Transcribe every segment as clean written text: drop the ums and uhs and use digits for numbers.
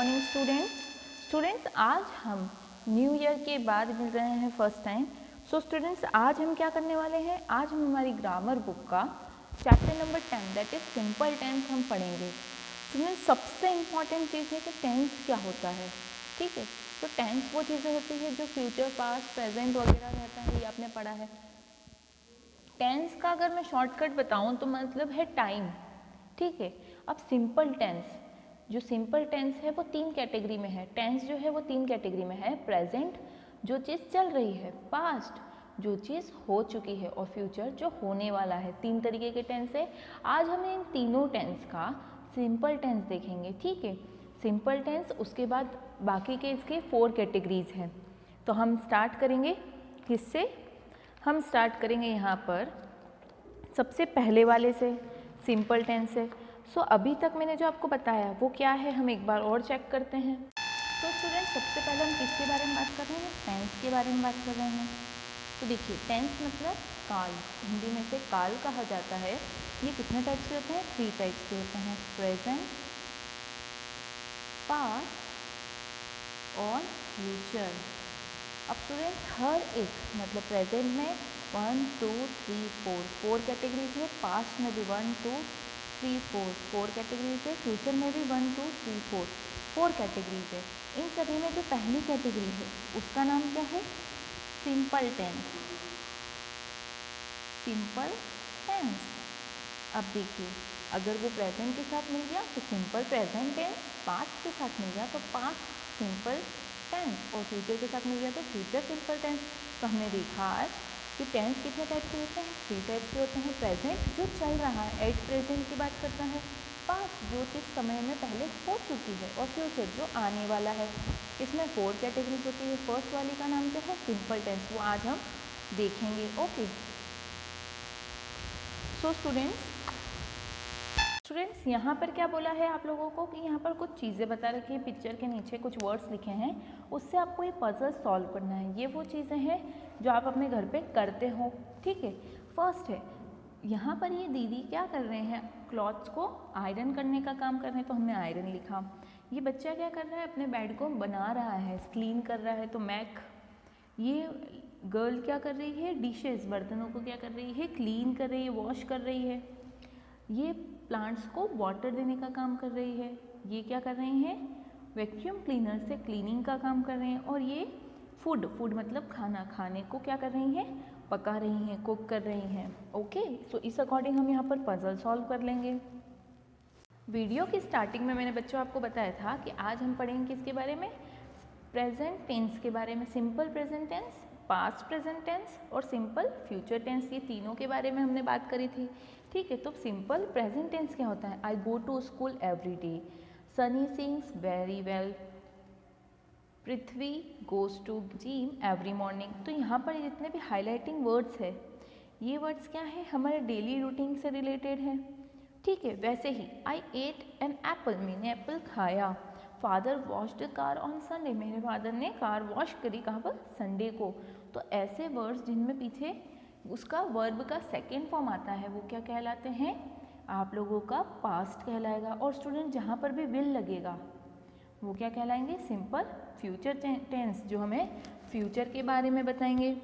Morning students, आज हम new year के बाद मिल रहे हैं फर्स्ट टाइम। सो स्टूडेंट्स, आज हम क्या करने वाले हैं, आज हम हमारी ग्रामर बुक का chapter number 10 that is simple tense हम पढ़ेंगे। स्टूडेंट्स, सबसे इम्पॉर्टेंट चीज़ है कि टेंस क्या होता है। ठीक है, तो टेंस वो चीज़ें होती है जो फ्यूचर, पास्ट, प्रेजेंट वगैरह रहता है, ये आपने पढ़ा है। टेंस का अगर मैं शॉर्टकट बताऊं तो मतलब है टाइम। ठीक है, अब सिंपल टेंस, जो सिंपल टेंस है वो 3 कैटेगरी में है। टेंस जो है वो 3 कैटेगरी में है, प्रेजेंट जो चीज़ चल रही है, पास्ट जो चीज़ हो चुकी है, और फ्यूचर जो होने वाला है। 3 तरीके के टेंस है। आज हम इन तीनों टेंस का सिंपल टेंस देखेंगे। ठीक है, सिंपल टेंस, उसके बाद बाकी के इसके 4 कैटेगरीज हैं। तो हम स्टार्ट करेंगे किससे, हम स्टार्ट करेंगे यहाँ पर सबसे पहले वाले से, सिंपल टेंस से। सो अभी तक मैंने जो आपको बताया वो क्या है, हम एक बार और चेक करते हैं। तो स्टूडेंट, सबसे पहले हम किसके बारे में बात कर रहे हैं, टेंस के बारे में बात कर रहे हैं। तो देखिए, टेंस मतलब काल, हिंदी में से काल कहा जाता है। ये कितने टाइप्स के होते हैं, 3 टाइप्स के होते हैं, प्रेजेंट, पास्ट और फ्यूचर। अब स्टूडेंट, हर एक मतलब प्रेजेंट में 1 2 3 4 कैटेगरीज है, पास्ट में भी 1 2 3 4 कैटेगरीज है, फ्यूचर में भी 1 2 3 4 कैटेगरीज है। इन सभी में जो पहली कैटेगरी है उसका नाम क्या है, सिंपल टेंस। Simple tense. अब देखिए, अगर वो प्रेजेंट के साथ मिल गया तो सिंपल प्रेजेंट टेंस, पास्ट के साथ मिल गया तो पास्ट सिंपल टेंस, और फ्यूचर के साथ मिल गया तो फ्यूचर सिंपल टेंस। तो हमने देखा आज कि टेंस कितने टाइप के होते हैं, 3 टाइप के होते हैं। प्रेजेंट जो चल रहा है, एट प्रेजेंट की बात करता है। पास्ट जो चीज़ समय में पहले हो चुकी है, और फ्यूचर जो आने वाला है। इसमें 4 कैटेगरीज होती है। फर्स्ट वाली का नाम क्या है, सिंपल टेंस, वो आज हम देखेंगे। ओके, सो स्टूडेंट्स, यहाँ पर क्या बोला है आप लोगों को कि यहाँ पर कुछ चीज़ें बता रखी है, पिक्चर के नीचे कुछ वर्ड्स लिखे हैं, उससे आपको ये पजल सॉल्व करना है। ये वो चीज़ें हैं जो आप अपने घर पे करते हो। ठीक है, फर्स्ट है, यहाँ पर ये दीदी क्या कर रहे हैं, क्लॉथ्स को आयरन करने का काम कर रहे हैं, तो हमने आयरन लिखा। ये बच्चा क्या कर रहा है, अपने बेड को बना रहा है, क्लीन कर रहा है, तो मैक। ये गर्ल क्या कर रही है, डिशेस, बर्तनों को क्या कर रही है, क्लीन कर रही है, वॉश कर रही है। ये प्लांट्स को वाटर देने का काम कर रही है। ये क्या कर रही हैं, वैक्यूम क्लीनर से क्लीनिंग का काम कर रहे हैं। और ये फूड मतलब खाना, खाने को क्या कर रही हैं, पका रही हैं, कुक कर रही हैं। ओके, सो इस अकॉर्डिंग हम यहाँ पर पजल सॉल्व कर लेंगे। वीडियो की स्टार्टिंग में मैंने बच्चों आपको बताया था कि आज हम पढ़ेंगे किसके बारे में, प्रेजेंट टेंस के बारे में। Simple present tense, past present tense और सिंपल फ्यूचर टेंस, ये तीनों के बारे में हमने बात करी थी। ठीक है, तो सिंपल प्रेजेंट टेंस क्या होता है, I go to school every day, Sunny sings very well, Prithvi goes to gym every morning. तो यहाँ पर जितने भी हाईलाइटिंग वर्ड्स है, ये वर्ड्स क्या है, हमारे डेली रूटीन से रिलेटेड है। ठीक है, वैसे ही आई एट एन एप्पल, मैंने एप्पल खाया। Father washed car on Sunday, मेरे फादर ने कार वॉश करी, कहाँ पर, संडे को। तो ऐसे वर्ड्स जिनमें पीछे उसका वर्ब का सेकेंड फॉर्म आता है, वो क्या कहलाते हैं, आप लोगों का पास्ट कहलाएगा। और स्टूडेंट, जहाँ पर भी विल लगेगा वो क्या कहलाएंगे, सिंपल फ्यूचर टेंस, जो हमें फ्यूचर के बारे में बताएंगे।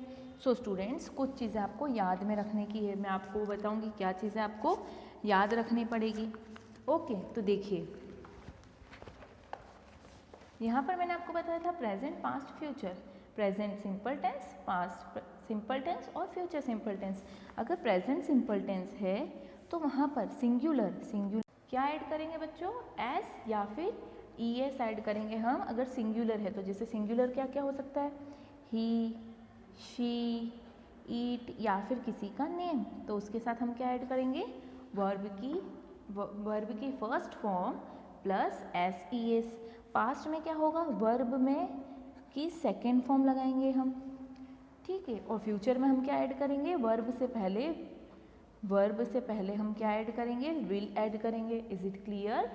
सो स्टूडेंट्स, कुछ चीज़ें आपको याद में रखने की है, मैं आपको बताऊंगी क्या चीज़ें आपको याद रखनी पड़ेगी। ओके, तो देखिए, यहाँ पर मैंने आपको बताया था present, past, future. Present simple tense, past simple tense और फ्यूचर सिंपल टेंस। अगर प्रेजेंट सिंपल टेंस है तो वहाँ पर सिंगुलर क्या ऐड करेंगे बच्चों, एस या फिर ई एस ऐड करेंगे हम। अगर सिंगुलर है तो जैसे सिंगुलर क्या क्या हो सकता है, ही, शी, ईट, या फिर किसी का नेम, तो उसके साथ हम क्या ऐड करेंगे, वर्ब की first form plus S E S. Past में क्या होगा, वर्ब में की सेकेंड फॉर्म लगाएंगे हम। ठीक है, और फ्यूचर में हम क्या ऐड करेंगे, वर्ब से पहले हम क्या ऐड करेंगे, विल ऐड करेंगे। Is it clear?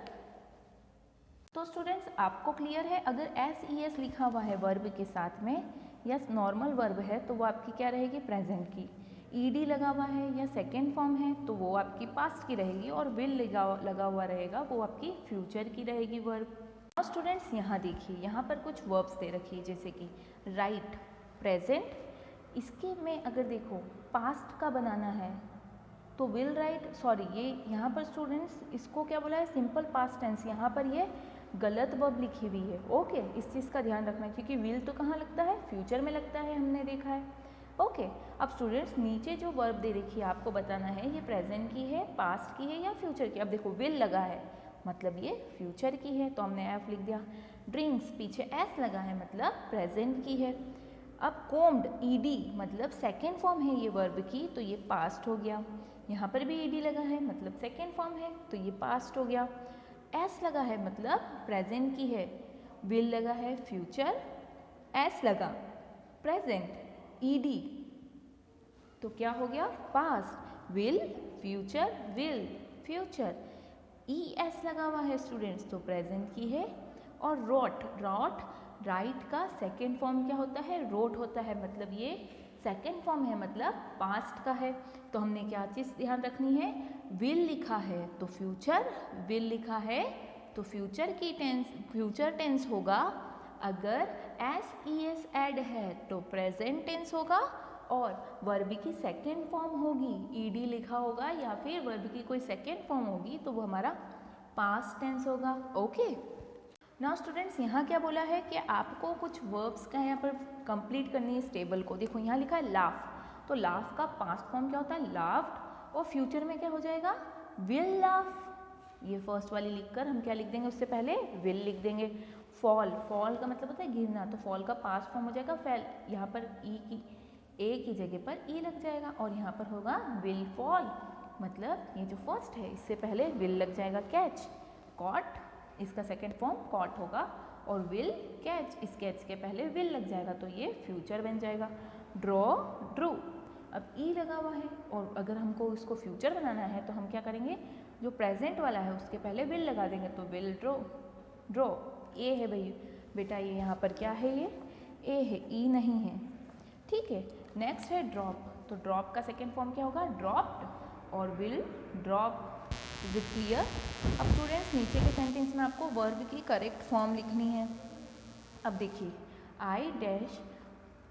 तो स्टूडेंट्स, आपको क्लियर है, अगर एस ई एस लिखा हुआ है वर्ब के साथ में, या नॉर्मल वर्ब है तो वो आपकी क्या रहेगी, प्रेजेंट की। ईडी लगा हुआ है या सेकेंड फॉर्म है तो वो आपकी पास्ट की रहेगी, और विल लगा हुआ रहेगा वो आपकी फ्यूचर की रहेगी वर्ब। स्टूडेंट्स यहाँ देखिए, यहाँ पर कुछ वर्ब्स दे रखी है जैसे कि राइट, प्रेजेंट। इसके में अगर देखो पास्ट का बनाना है तो विल राइट, सॉरी ये यहाँ पर स्टूडेंट्स इसको क्या बोला है, सिंपल पास्ट टेंस, यहाँ पर ये गलत वर्ब लिखी हुई है। ओके, इस चीज़ का ध्यान रखना क्योंकि विल तो कहाँ लगता है, फ्यूचर में लगता है, हमने देखा है। ओके, अब स्टूडेंट्स नीचे जो वर्ब दे रखी है आपको बताना है ये प्रेजेंट की है, पास्ट की है या फ्यूचर की। अब देखो विल लगा है मतलब ये फ्यूचर की है, तो हमने एफ लिख दिया। ड्रिंक्स पीछे एस लगा है मतलब प्रेजेंट की है। अब कोम्ड ईडी मतलब सेकेंड फॉर्म है ये वर्ब की, तो ये पास्ट हो गया। यहाँ पर भी ईडी लगा है मतलब सेकेंड फॉर्म है, तो ये पास्ट हो गया। एस लगा है मतलब प्रेजेंट की है। विल लगा है फ्यूचर, एस लगा प्रेजेंट, ईडी तो क्या हो गया, past. Will future, will future. E S लगा हुआ है स्टूडेंट्स तो प्रेजेंट की है। और रोट, रॉट राइट का सेकेंड फॉर्म क्या होता है, रोट होता है, मतलब ये सेकेंड फॉर्म है मतलब पास्ट का है। तो हमने क्या चीज़ ध्यान रखनी है, विल लिखा है तो फ्यूचर, विल लिखा है तो फ्यूचर की टेंस, फ्यूचर टेंस होगा। अगर एस ई एस ऐड है तो प्रेजेंट टेंस होगा, और वर्ब की सेकेंड फॉर्म होगी, ईडी लिखा होगा या फिर वर्ब की कोई सेकेंड फॉर्म होगी तो वो हमारा पास्ट टेंस होगा। ओके, नाउ स्टूडेंट्स यहाँ क्या बोला है कि आपको कुछ वर्ब्स का यहाँ पर कंप्लीट करनी है इस टेबल को। देखो यहाँ लिखा है लाफ, तो लाफ का पास्ट फॉर्म क्या होता है, लाफ्ड, और फ्यूचर में क्या हो जाएगा, विल लाफ। ये फर्स्ट वाली लिखकर हम क्या लिख देंगे, उससे पहले विल लिख देंगे। फॉल, फॉल का मतलब होता है गिरना, तो फॉल का पास्ट फॉर्म हो जाएगा फेल, यहाँ पर ई की ए की जगह पर ई लग जाएगा, और यहाँ पर होगा विल फॉल, मतलब ये जो फर्स्ट है इससे पहले विल लग जाएगा। कैच, कॉट, इसका सेकेंड फॉर्म कॉट होगा, और विल कैच, इस कैच के पहले विल लग जाएगा तो ये फ्यूचर बन जाएगा। ड्रॉ, ड्रू, अब ई लगा हुआ है और अगर हमको इसको फ्यूचर बनाना है तो हम क्या करेंगे, जो प्रेजेंट वाला है उसके पहले विल लगा देंगे तो विल ड्रॉ, ड्रॉ। ए है भाई बेटा, ये यहाँ पर क्या है, ये ए है, ई नहीं है, ठीक है। नेक्स्ट है ड्रॉप, तो ड्रॉप का सेकेंड फॉर्म क्या होगा, ड्रॉप्ड, और will drop. Is it clear? अब स्टूडेंट्स नीचे के सेंटेंस में आपको वर्ब की करेक्ट फॉर्म लिखनी है। अब देखिए, I dash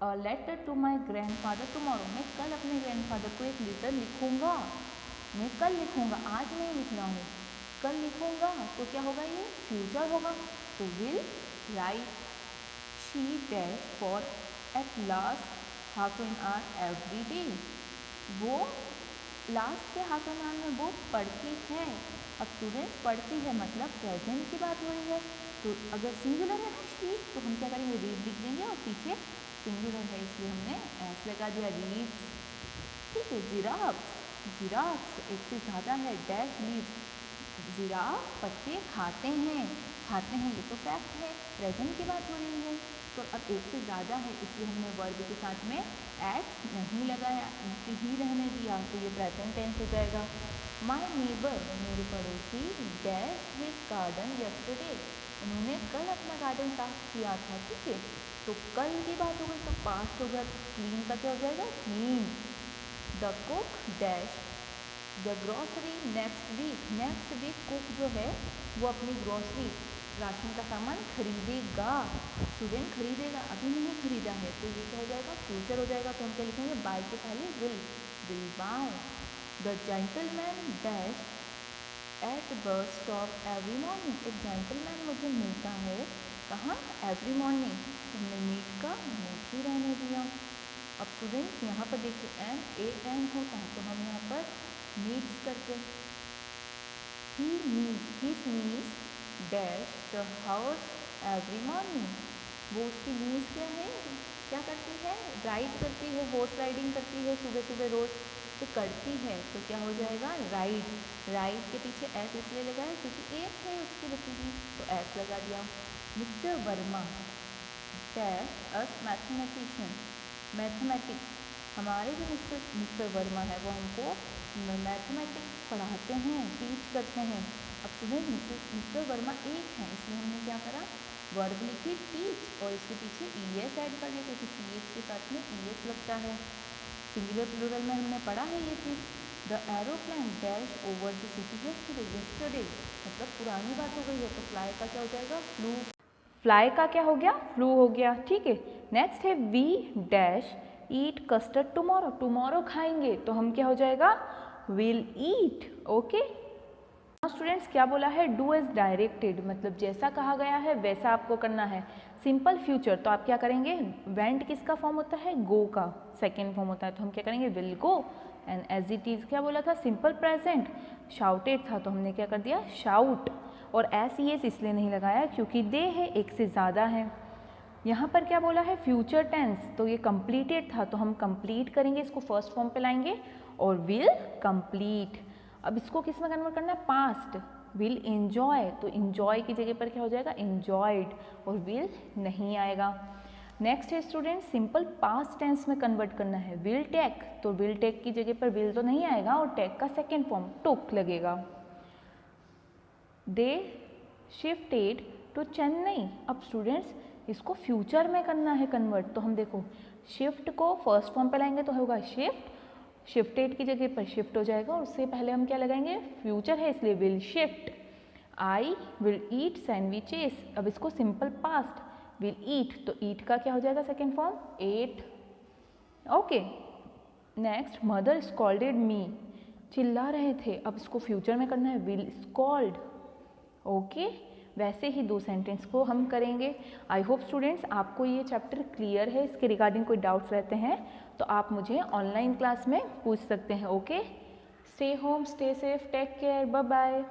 a letter to my grandfather tomorrow, मैं कल अपने ग्रैंडफादर को एक लेटर लिखूंगा, मैं कल लिखूंगा, आज नहीं लिखना हूँ, कल लिखूंगा, तो क्या होगा, ये फ्यूचर होगा, तो will write she dash for at last half an hour every day, वो लास्ट के हाफ एन आवर में वो पढ़ती है। अब स्टूडेंट्स पढ़ती है मतलब प्रेजेंट की बात हो रही है, तो अगर सिंगुलर है ना शी, तो हम क्या करेंगे, रीड लिख देंगे, और पीछे सिंगुलर है इसलिए हमने एस लगा दिया, रीड्स, ठीक है। जिराफ, जिराफ एक से ज़्यादा है, डैश लीव्स, जिराफ पत्ते खाते हैं, खाते हैं, ये तो फैक्ट है, प्रेजेंट की बात हो रही है, तो अब एक से ज़्यादा है इसलिए हमने वर्ब के साथ में एस नहीं लगाया, ही रहने दिया, तो ये प्रेजेंट टेंस हो जाएगा। माई नेबर, मेरे पड़ोसी, डैश हिज गार्डन यस्टरडे, उन्होंने कल अपना गार्डन साफ किया था, ठीक है, तो कल की बात हो गई तो पास्ट हो गया, क्लीन का क्या हो जाएगा, clean. The cook dash the grocery next week cook जो है वो अपनी ग्रॉसरी राशन का सामान खरीदेगा, स्टूडेंट खरीदेगा, अभी नहीं खरीदा है, तो ये क्या हो जाएगा, फ्यूचर हो जाएगा, तो हम क्या लिखेंगे, बाय के पहले will buy. The gentleman dash at bus stop every morning, एक जेंटलमैन मुझे मिलता है कहाँ, एवरी मॉर्निंग, हमने मीट का मीट ही रहने दिया। अब स्टूडेंट्स यहाँ पर देखिए एन होता है तो हम यहाँ पर मीट्स करके, he means dash the house every morning, वो उसकी मीन्स क्या है, क्या करती है, राइड करती है, हॉर्स राइडिंग करती है, सुबह सुबह रोज तो करती है, तो क्या हो जाएगा, राइड, राइड के पीछे एस इसलिए लगा है क्योंकि एक है उसकी बची हुई, तो एस लगा दिया। मिस्टर वर्मा डैश अस मैथमेटिशियन, मैथमेटिक्स, हमारे जो मिस्टर वर्मा है वो हमको मैथमेटिक्स पढ़ाते हैं, टीच करते हैं। अब तुम्हें मिस्टर वर्मा एक है इसलिए हमने क्या करा, वर्ब लिखी टीच, और इसके पीछे ई एस ऐड कर दिया क्योंकि सी एच के साथ में ई एस लगता है। सिंगुलर प्लूरल में हमने पढ़ा है ये चीज़। The aeroplane dash over the city yesterday मतलब पुरानी बात हो गई है, तो फ्लाई का क्या हो जाएगा, फ्लू। फ्लाई का क्या हो गया, फ्लू हो गया, ठीक है। नेक्स्ट है we dash eat custard tomorrow, tomorrow खाएंगे तो हम क्या हो जाएगा, विल ईट, ओके। स्टूडेंट्स क्या बोला है, डू एज डायरेक्टेड मतलब जैसा कहा गया है वैसा आपको करना है। सिंपल फ्यूचर तो आप क्या करेंगे, वेंट किसका फॉर्म होता है, गो का सेकेंड फॉर्म होता है, तो हम क्या करेंगे, will go. And as it is क्या बोला था, सिंपल प्रेजेंट शाउटेड था तो हमने क्या कर दिया, शाउट। और एस ई एस इसलिए नहीं लगाया क्योंकि दे है एक से ज़्यादा है। यहाँ पर क्या बोला है, फ्यूचर टेंस, तो ये कंप्लीटेड था तो हम कंप्लीट करेंगे, इसको फर्स्ट फॉर्म पे लाएंगे और विल कंप्लीट। अब इसको किस में कन्वर्ट करना है, पास्ट, विल एंजॉय, तो एंजॉय की जगह पर क्या हो जाएगा, एंजॉयड, और विल नहीं आएगा। नेक्स्ट है स्टूडेंट, सिंपल पास्ट टेंस में कन्वर्ट करना है, विल टेक, तो विल टेक की जगह पर विल तो नहीं आएगा और टेक का सेकेंड फॉर्म टुक लगेगा। दे शिफ्टेड टू चेन्नई, अब स्टूडेंट्स इसको फ्यूचर में करना है कन्वर्ट, तो हम देखो शिफ्ट को फर्स्ट फॉर्म पे लाएंगे तो होगा शिफ्ट, शिफ्टेड की जगह पर शिफ्ट हो जाएगा और उससे पहले हम क्या लगाएंगे, फ्यूचर है इसलिए will shift. I will eat sandwiches, अब इसको सिंपल पास्ट, विल ईट, तो ईट का क्या हो जाएगा second form, eight, okay. Next, mother scolded me, चिल्ला रहे थे, अब इसको फ्यूचर में करना है, विल स्कॉल्ड, ओके। वैसे ही दो सेंटेंस को हम करेंगे। आई होप स्टूडेंट्स आपको ये चैप्टर क्लियर है, इसके रिगार्डिंग कोई डाउट्स रहते हैं तो आप मुझे ऑनलाइन क्लास में पूछ सकते हैं, okay. Stay home, stay safe, take care, bye bye.